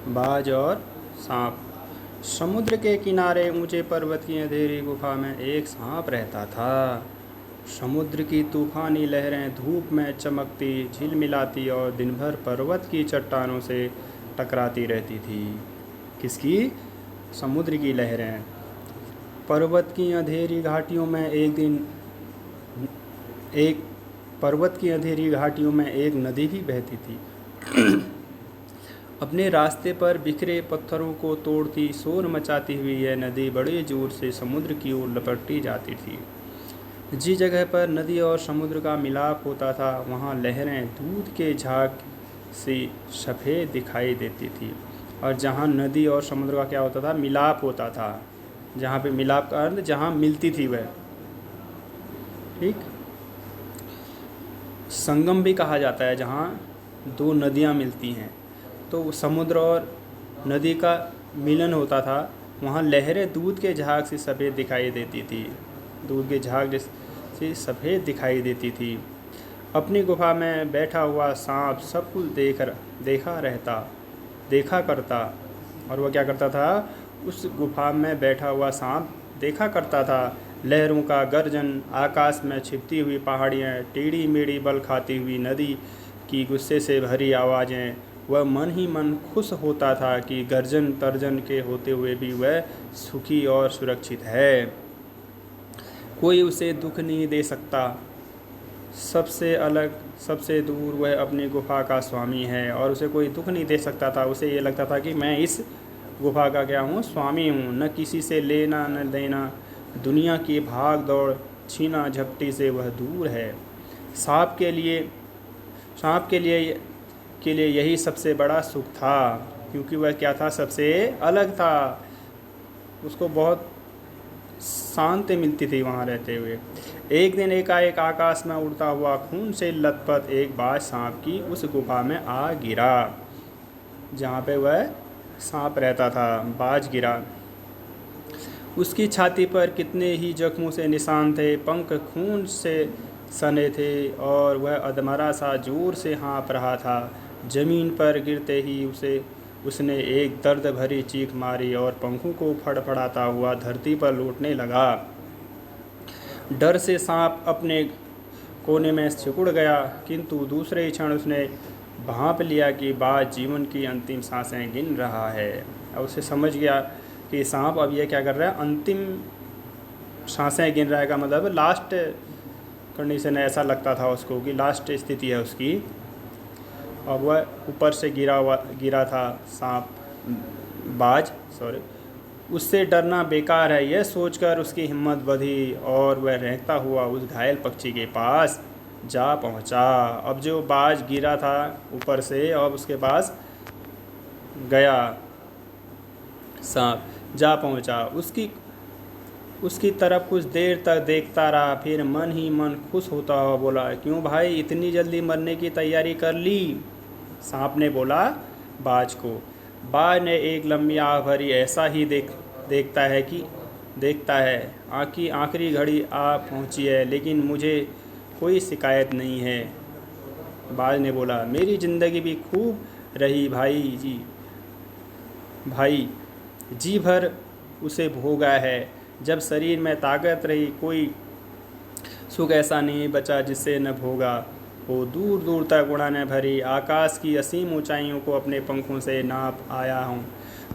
बाज और सांप। समुद्र के किनारे ऊंचे पर्वत की अंधेरी गुफा में एक सांप रहता था। समुद्र की तूफानी लहरें धूप में चमकती झिलमिलाती और दिन भर पर्वत की चट्टानों से टकराती रहती थी। किसकी? समुद्र की लहरें। पर्वत की अंधेरी घाटियों में एक पर्वत की अंधेरी घाटियों में एक नदी भी बहती थी। अपने रास्ते पर बिखरे पत्थरों को तोड़ती शोर मचाती हुई यह नदी बड़े जोर से समुद्र की ओर लपटती जाती थी। जिस जगह पर नदी और समुद्र का मिलाप होता था वहाँ लहरें दूध के झाग से सफ़ेद दिखाई देती थी। और जहाँ नदी और समुद्र का क्या होता था? मिलाप होता था। जहाँ पे मिलाप का अर्थ जहाँ मिलती थी वह, ठीक, संगम भी कहा जाता है जहाँ दो नदियाँ मिलती हैं। तो समुद्र और नदी का मिलन होता था, वहाँ लहरें दूध के झाग से सफ़ेद दिखाई देती थी। दूध के झाग से सफ़ेद दिखाई देती थी। अपनी गुफा में बैठा हुआ सांप सब कुछ देखा करता। और वह क्या करता था? उस गुफा में बैठा हुआ सांप देखा करता था लहरों का गर्जन, आकाश में छिपती हुई पहाड़ियाँ, टेढ़ी मेढ़ी बल खाती हुई नदी की गुस्से से भरी आवाज़ें। वह मन ही मन खुश होता था कि गर्जन तर्जन के होते हुए भी वह सुखी और सुरक्षित है। कोई उसे दुख नहीं दे सकता। सबसे अलग, सबसे दूर वह अपनी गुफा का स्वामी है और उसे कोई दुख नहीं दे सकता था। उसे ये लगता था कि मैं इस गुफा का क्या हूँ? स्वामी हूँ। न किसी से लेना न देना, दुनिया की भाग दौड़ छीना झपटी से वह दूर है। सांप के लिए यही सबसे बड़ा सुख था, क्योंकि वह क्या था? सबसे अलग था। उसको बहुत शांति मिलती थी वहाँ रहते हुए। एक दिन एकाएक आकाश में उड़ता हुआ खून से लथपथ एक बाज सांप की उस गुफा में आ गिरा जहाँ पे वह सांप रहता था। बाज गिरा। उसकी छाती पर कितने ही जख्मों से निशान थे, पंख खून से सने थे और वह अधमरा सा जोर से हाँफ रहा था। जमीन पर गिरते ही उसने एक दर्द भरी चीख मारी और पंखों को फड़फड़ाता हुआ धरती पर लौटने लगा। डर से सांप अपने कोने में सिकुड़ गया, किंतु दूसरे ही क्षण उसने भांप लिया कि बाज जीवन की अंतिम सांसें गिन रहा है। अब उसे समझ गया कि सांप अब ये क्या कर रहा है? अंतिम सांसें गिन रहा है। का मतलब लास्ट कंडीशन है, ऐसा लगता था उसको कि लास्ट स्थिति है उसकी। और वह ऊपर से गिरा था सांप, बाज, उससे डरना बेकार है, यह सोचकर उसकी हिम्मत बढ़ी और वह रहता हुआ उस घायल पक्षी के पास जा पहुंचा। अब जो बाज गिरा था ऊपर से, अब उसके पास गया सांप, जा पहुंचा। उसकी तरफ कुछ देर तक देखता रहा, फिर मन ही मन खुश होता हुआ बोला, क्यों भाई, इतनी जल्दी मरने की तैयारी कर ली? सांप ने बोला बाज को। बाज ने एक लंबी आह भरी, ऐसा ही देखता है आखिरी घड़ी आ पहुंची है, लेकिन मुझे कोई शिकायत नहीं है। बाज ने बोला, मेरी ज़िंदगी भी खूब रही भाई जी भर उसे भोगा है। जब शरीर में ताकत रही, कोई सुख ऐसा नहीं बचा जिससे न भोगा हो। दूर दूर तक उड़ानें भरी, आकाश की असीम ऊंचाइयों को अपने पंखों से नाप आया हूँ।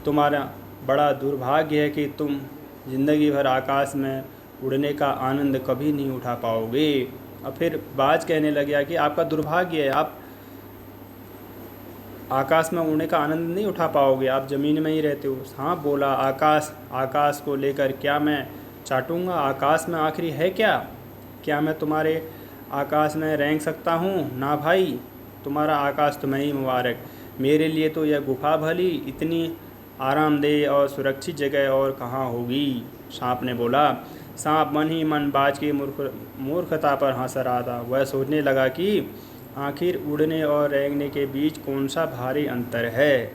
तुम्हारा बड़ा दुर्भाग्य है कि तुम जिंदगी भर आकाश में उड़ने का आनंद कभी नहीं उठा पाओगे। और फिर बाज कहने लगा कि आपका दुर्भाग्य है, आप आकाश में उड़ने का आनंद नहीं उठा पाओगे, आप ज़मीन में ही रहते हो। हाँ बोला, आकाश को लेकर क्या मैं चाटूँगा? आकाश में आखिरी है क्या मैं तुम्हारे आकाश में रेंग सकता हूँ? ना भाई, तुम्हारा आकाश तुम्हें ही मुबारक। मेरे लिए तो यह गुफा भली, इतनी आरामदेह और सुरक्षित जगह और कहाँ होगी? सांप ने बोला। सांप मन ही मन बाज की मूर्खता पर हंस रहा था। वह सोचने लगा कि आखिर उड़ने और रेंगने के बीच कौन सा भारी अंतर है।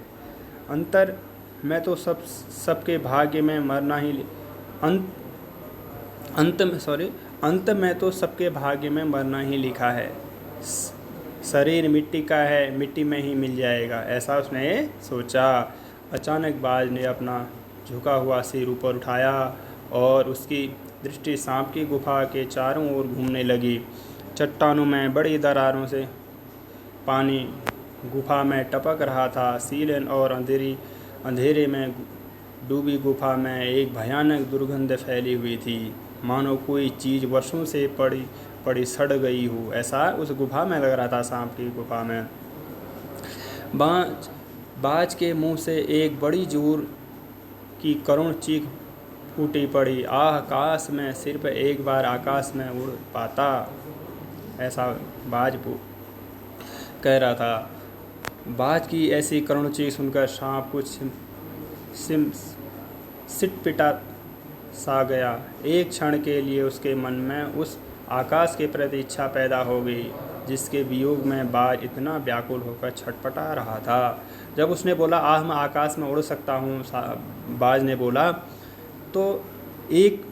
सबके भाग्य में मरना ही अंत में तो सबके भाग्य में मरना ही लिखा है। शरीर मिट्टी का है, मिट्टी में ही मिल जाएगा, ऐसा उसने सोचा। अचानक बाज ने अपना झुका हुआ सिर ऊपर उठाया और उसकी दृष्टि सांप की गुफा के चारों ओर घूमने लगी। चट्टानों में बड़ी दरारों से पानी गुफा में टपक रहा था। सीलन और अंधेरे में डूबी गुफा में एक भयानक दुर्गंध फैली हुई थी, मानो कोई चीज़ वर्षों से पड़ी पड़ी सड़ गई हो, ऐसा उस गुफा में लग रहा था, सांप की गुफा में। बाज के मुंह से एक बड़ी जोर की करुण चीख फूटी पड़ी। आह, काश मैं सिर्फ एक बार आकाश में उड़ पाता, ऐसा बाज कह रहा था। बाज की ऐसी करुण चीख सुनकर सांप कुछ सिटपिटा सा गया। एक क्षण के लिए उसके मन में उस आकाश के प्रति इच्छा पैदा हो गई जिसके वियोग में बाज इतना व्याकुल होकर छटपटा रहा था। जब उसने बोला, आह, मैं आकाश में उड़ सकता हूँ, बाज ने बोला, तो एक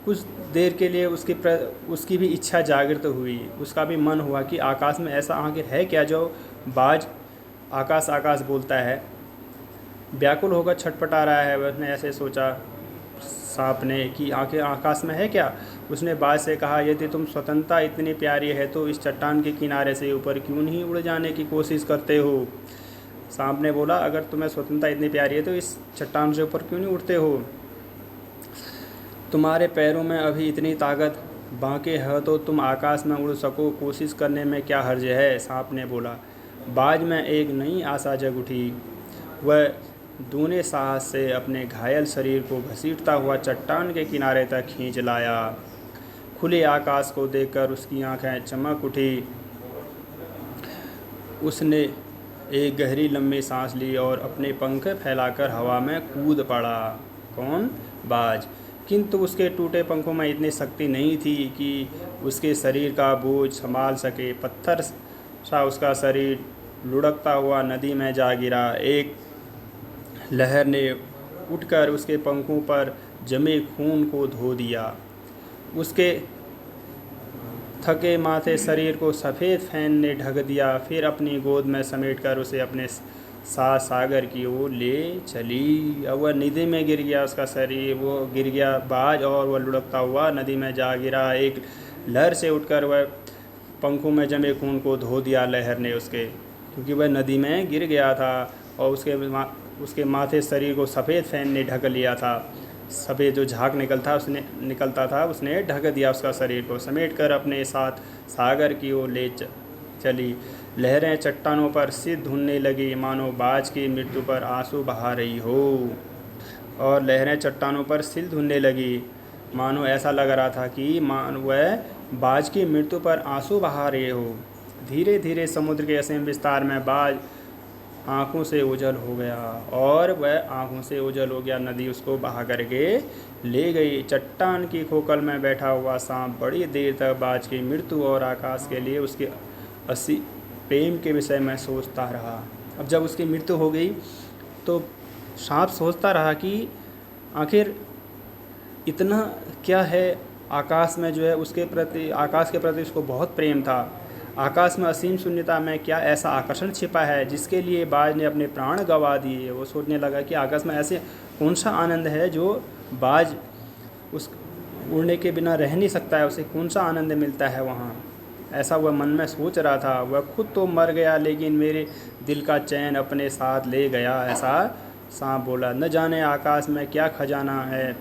कुछ देर के लिए उसकी भी इच्छा जागृत हुई। उसका भी मन हुआ कि आकाश में ऐसा आखिर है क्या जो बाज आकाश आकाश बोलता है, व्याकुल होकर छटपटा रहा है। उसने ऐसे सोचा सांप ने कि आखिर आकाश में है क्या। उसने बाज से कहा, यदि तुम स्वतंत्रता इतनी प्यारी है तो इस चट्टान के किनारे से ऊपर क्यों नहीं उड़ जाने की कोशिश करते हो। सांप ने बोला, अगर तुम्हें स्वतंत्रता इतनी प्यारी है तो इस चट्टान से ऊपर क्यों नहीं उड़ते हो। तुम्हारे पैरों में अभी इतनी ताकत बांके है तो तुम आकाश में उड़ सको, कोशिश करने में क्या हर्ज है, सांप ने बोला। बाज में एक नई आशा जग उठी। वह दूने साहस से अपने घायल शरीर को घसीटता हुआ चट्टान के किनारे तक खींच लाया। खुले आकाश को देखकर उसकी आंखें चमक उठी। उसने एक गहरी लंबी सांस ली और अपने पंख फैलाकर हवा में कूद पड़ा। कौन? बाज। किंतु उसके टूटे पंखों में इतनी शक्ति नहीं थी कि उसके शरीर का बोझ संभाल सके। पत्थर सा उसका शरीर लुढ़कता हुआ नदी में जा गिरा। एक लहर ने उठकर उसके पंखों पर जमे खून को धो दिया। उसके थके माथे शरीर को सफ़ेद फैन ने ढक दिया। फिर अपनी गोद में समेटकर उसे अपने साथ सागर की ओर ले चली। अब वह नदी में गिर गया, उसका शरीर वो गिर गया बाज, और वह लुढ़कता हुआ नदी में जा गिरा। एक लहर से उठकर वह पंखों में जमे खून को धो दिया लहर ने उसके, क्योंकि वह नदी में गिर गया था और उसके माथे शरीर को सफ़ेद फैन ने ढक लिया था। सफ़ेद जो झाग निकलता था उसने ढक दिया उसका शरीर को। समेट कर अपने साथ सागर की ओर ले चली। लहरें चट्टानों पर सिर धुनने लगी, मानो बाज की मृत्यु पर आंसू बहा रही हो। और लहरें चट्टानों पर सिर धुनने लगी, मानो ऐसा लग रहा था कि वह बाज की मृत्यु पर आंसू बहा रहे हो। धीरे धीरे समुद्र के असीम विस्तार में बाज आँखों से ओझल हो गया, और वह आँखों से ओझल हो गया। नदी उसको बहा करके ले गई। चट्टान की खोखल में बैठा हुआ सांप बड़ी देर तक बाज की मृत्यु और आकाश के लिए उसके असी प्रेम के विषय में सोचता रहा। अब जब उसकी मृत्यु हो गई तो सांप सोचता रहा कि आखिर इतना क्या है आकाश में, जो है उसके प्रति, आकाश के प्रति उसको बहुत प्रेम था। आकाश में असीम शून्यता में क्या ऐसा आकर्षण छिपा है जिसके लिए बाज ने अपने प्राण गंवा दिए। वो सोचने लगा कि आकाश में ऐसे कौन सा आनंद है जो बाज उस उड़ने के बिना रह नहीं सकता है, उसे कौन सा आनंद मिलता है वहाँ, ऐसा वह मन में सोच रहा था। वह खुद तो मर गया लेकिन मेरे दिल का चैन अपने साथ ले गया, ऐसा सांप बोला। न जाने आकाश में क्या खजाना है,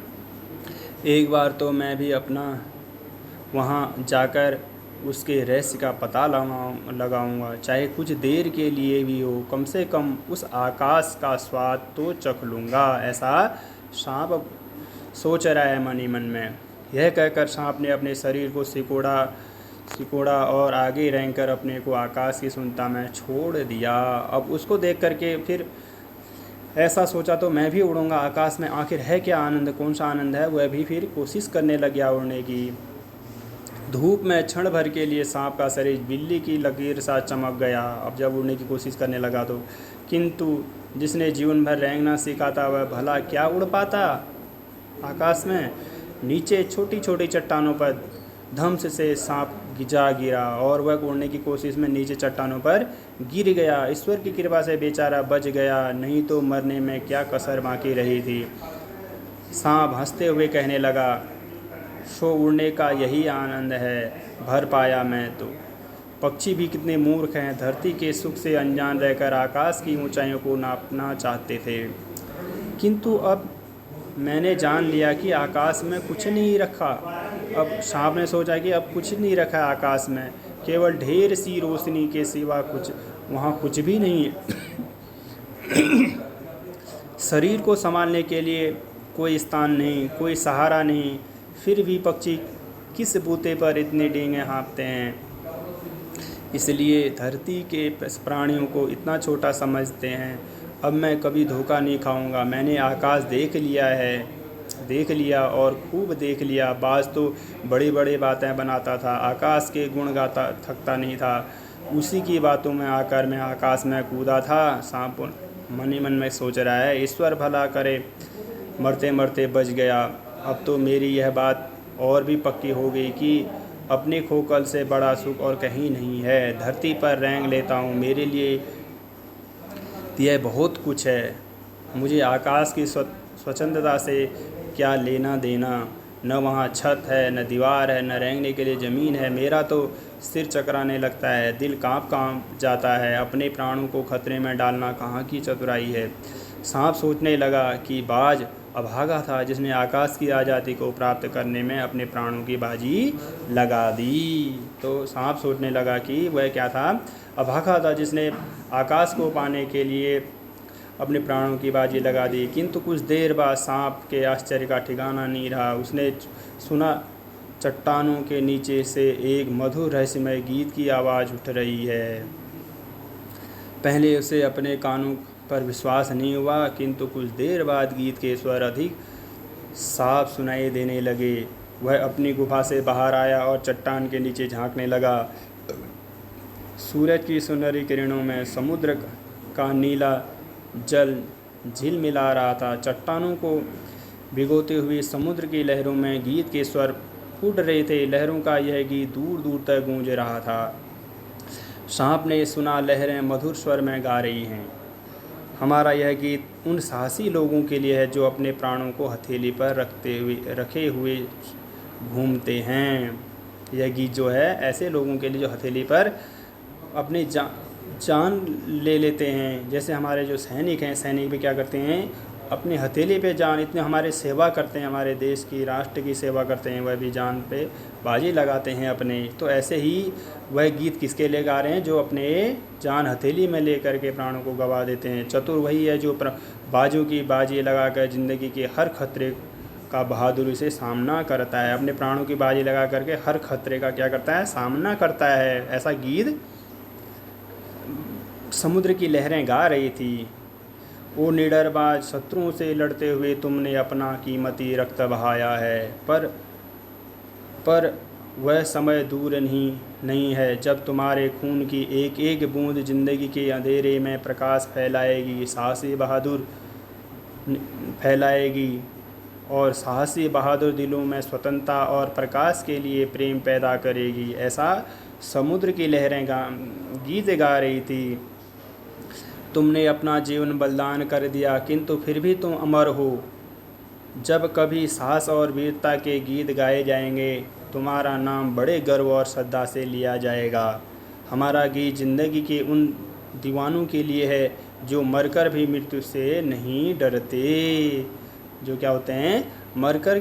एक बार तो मैं भी अपना वहाँ जाकर उसके रहस्य का पता लगाऊंगा, चाहे कुछ देर के लिए भी हो, कम से कम उस आकाश का स्वाद तो चख लूँगा, ऐसा सांप सोच रहा है मन ही मन में। यह कहकर सांप ने अपने शरीर को सिकोड़ा और आगे रहकर अपने को आकाश की शून्यता में छोड़ दिया। अब उसको देख करके फिर ऐसा सोचा, तो मैं भी उड़ूँगा आकाश में, आखिर है क्या आनंद, कौन सा आनंद है। वह भी फिर कोशिश करने लग गया उड़ने की। धूप में क्षण भर के लिए सांप का शरीर बिल्ली की लकीर सा चमक गया। अब जब उड़ने की कोशिश करने लगा तो, किंतु जिसने जीवन भर रेंगना सीखा था वह भला क्या उड़ पाता आकाश में। नीचे छोटी छोटी चट्टानों पर धम्स से सांप जा गिरा और वह उड़ने की कोशिश में नीचे चट्टानों पर गिर गया। ईश्वर की कृपा से बेचारा बच गया, नहीं तो मरने में क्या कसर बाकी रही थी। सांप हंसते हुए कहने लगा, सो उड़ने का यही आनंद है, भर पाया मैं तो। पक्षी भी कितने मूर्ख हैं, धरती के सुख से अनजान रहकर आकाश की ऊंचाइयों को नापना चाहते थे। किंतु अब मैंने जान लिया कि आकाश में कुछ नहीं रखा। अब सांप ने सोचा कि अब कुछ नहीं रखा आकाश में, केवल ढेर सी रोशनी के सिवा वहाँ कुछ भी नहीं है। शरीर को संभालने के लिए कोई स्थान नहीं, कोई सहारा नहीं, फिर भी पक्षी किस बूते पर इतने डींगे हाँफते हैं। इसलिए धरती के प्राणियों को इतना छोटा समझते हैं। अब मैं कभी धोखा नहीं खाऊंगा। मैंने आकाश देख लिया और खूब देख लिया। बाज तो बड़ी बड़ी बातें बनाता था, आकाश के गुण गाता थकता नहीं था। उसी की बातों में आकर मैं आकाश में कूदा था। सांप मन ही मन में सोच रहा है, ईश्वर भला करे, मरते मरते बच गया। अब तो मेरी यह बात और भी पक्की हो गई कि अपने खोखल से बड़ा सुख और कहीं नहीं है। धरती पर रेंग लेता हूँ, मेरे लिए यह बहुत कुछ है। मुझे आकाश की स्वच्छंदता से क्या लेना देना। न वहाँ छत है, न दीवार है, न रेंगने के लिए ज़मीन है। मेरा तो सिर चकराने लगता है, दिल काँप जाता है। अपने प्राणों को खतरे में डालना कहाँ की चतुराई है। सांप सोचने लगा कि बाज अभागा था, जिसने आकाश की आज़ादी को प्राप्त करने में अपने प्राणों की बाजी लगा दी। तो सांप सोचने लगा कि वह क्या था, अभागा था, जिसने आकाश को पाने के लिए अपने प्राणों की बाजी लगा दी। किंतु कुछ देर बाद सांप के आश्चर्य का ठिकाना नहीं रहा। उसने सुना चट्टानों के नीचे से एक मधुर रहस्यमय गीत की आवाज़ उठ रही है। पहले उसे अपने कानों पर विश्वास नहीं हुआ, किंतु कुछ देर बाद गीत के स्वर अधिक साफ सुनाई देने लगे। वह अपनी गुफा से बाहर आया और चट्टान के नीचे झांकने लगा। सूरज की सुनहरी किरणों में समुद्र का नीला जल झिलमिला रहा था। चट्टानों को भिगोते हुए समुद्र की लहरों में गीत के स्वर फूट रहे थे। लहरों का यह गीत दूर दूर तक गूंज रहा था। सांप ने सुना, लहरें मधुर स्वर में गा रही हैं। हमारा यह गीत उन साहसी लोगों के लिए है जो अपने प्राणों को हथेली पर रखे हुए घूमते हैं। यह गीत जो है ऐसे लोगों के लिए जो हथेली पर अपनी जान ले लेते हैं। जैसे हमारे जो सैनिक हैं, सैनिक भी क्या करते हैं, अपने हथेली पे जान, इतने हमारे सेवा करते हैं, हमारे देश की, राष्ट्र की सेवा करते हैं, वह भी जान पे बाजी लगाते हैं अपने। तो ऐसे ही वह गीत किसके लिए गा रहे हैं, जो अपने जान हथेली में ले करके प्राणों को गवा देते हैं। चतुर वही है जो बाजों की बाजी लगाकर ज़िंदगी के हर खतरे का बहादुरी से सामना करता है। अपने प्राणों की बाजी लगा करके हर खतरे का क्या करता है, सामना करता है। ऐसा गीत समुद्र की लहरें गा रही थी। ओ निडरबाज, शत्रुओं से लड़ते हुए तुमने अपना कीमती रक्त बहाया है, पर वह समय दूर नहीं है जब तुम्हारे खून की एक एक बूंद जिंदगी के अंधेरे में प्रकाश फैलाएगी, साहसी बहादुर फैलाएगी और साहसी बहादुर दिलों में स्वतंत्रता और प्रकाश के लिए प्रेम पैदा करेगी। ऐसा समुद्र की लहरें गीत गा रही थी। तुमने अपना जीवन बलिदान कर दिया, किंतु फिर भी तुम अमर हो। जब कभी साहस और वीरता के गीत गाए जाएंगे, तुम्हारा नाम बड़े गर्व और श्रद्धा से लिया जाएगा। हमारा गीत ज़िंदगी के उन दीवानों के लिए है जो मरकर भी मृत्यु से नहीं डरते। जो क्या होते हैं, मरकर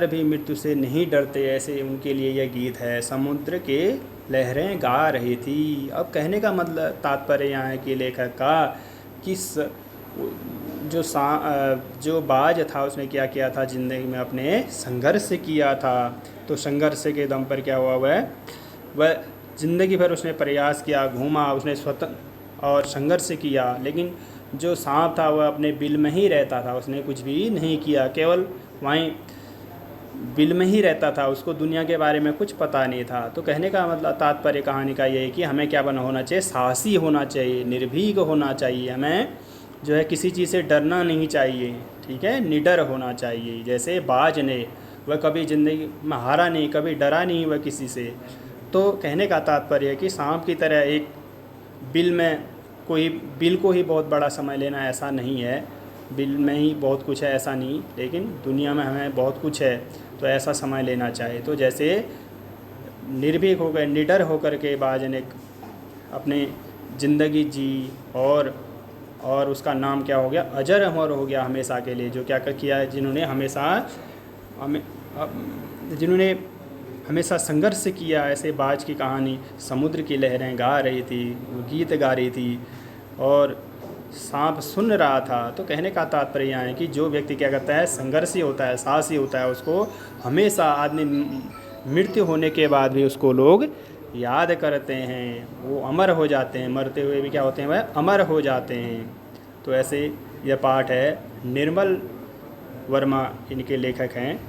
भी मृत्यु से नहीं डरते, ऐसे उनके लिए यह गीत है। समुद्र के लहरें गा रही थी। अब कहने का मतलब तात्पर्य यहाँ है कि लेखक का किस जो बाज था उसने क्या किया था, ज़िंदगी में अपने संघर्ष किया था। तो संघर्ष के दम पर क्या हुआ, वह ज़िंदगी भर उसने प्रयास किया, घूमा, उसने स्वतंत्र और संघर्ष किया। लेकिन जो सांप था वह अपने बिल में ही रहता था, उसने कुछ भी नहीं किया, केवल वहीं बिल में ही रहता था, उसको दुनिया के बारे में कुछ पता नहीं था। तो कहने का मतलब तात्पर्य कहानी का ये है कि हमें क्या होना चाहिए, साहसी होना चाहिए, निर्भीक होना चाहिए। हमें जो है किसी चीज़ से डरना नहीं चाहिए, ठीक है, निडर होना चाहिए। जैसे बाज ने वह कभी ज़िंदगी में हारा नहीं, कभी डरा नहीं वह किसी से। तो कहने का तात्पर्य है कि सांप की तरह एक बिल को ही बहुत बड़ा समय लेना ऐसा नहीं है, बिल में ही बहुत कुछ है ऐसा नहीं, लेकिन दुनिया में हमें बहुत कुछ है तो ऐसा समय लेना चाहिए। तो जैसे निर्भीक होकर, निडर होकर के बाज ने अपनी ज़िंदगी जी, और उसका नाम क्या हो गया, अजर अमर हो गया हमेशा के लिए। जो क्या किया है, जिन्होंने हमेशा संघर्ष किया। ऐसे बाज की कहानी समुद्र की लहरें गा रही थी, वो गीत गा रही थी और सांप सुन रहा था। तो कहने का तात्पर्य यहाँ है कि जो व्यक्ति क्या करता है, संघर्षी होता है, साहसी होता है, उसको हमेशा आदमी मृत्यु होने के बाद भी उसको लोग याद करते हैं, वो अमर हो जाते हैं, मरते हुए भी क्या होते हैं, वह अमर हो जाते हैं। तो ऐसे यह पाठ है। निर्मल वर्मा इनके लेखक हैं।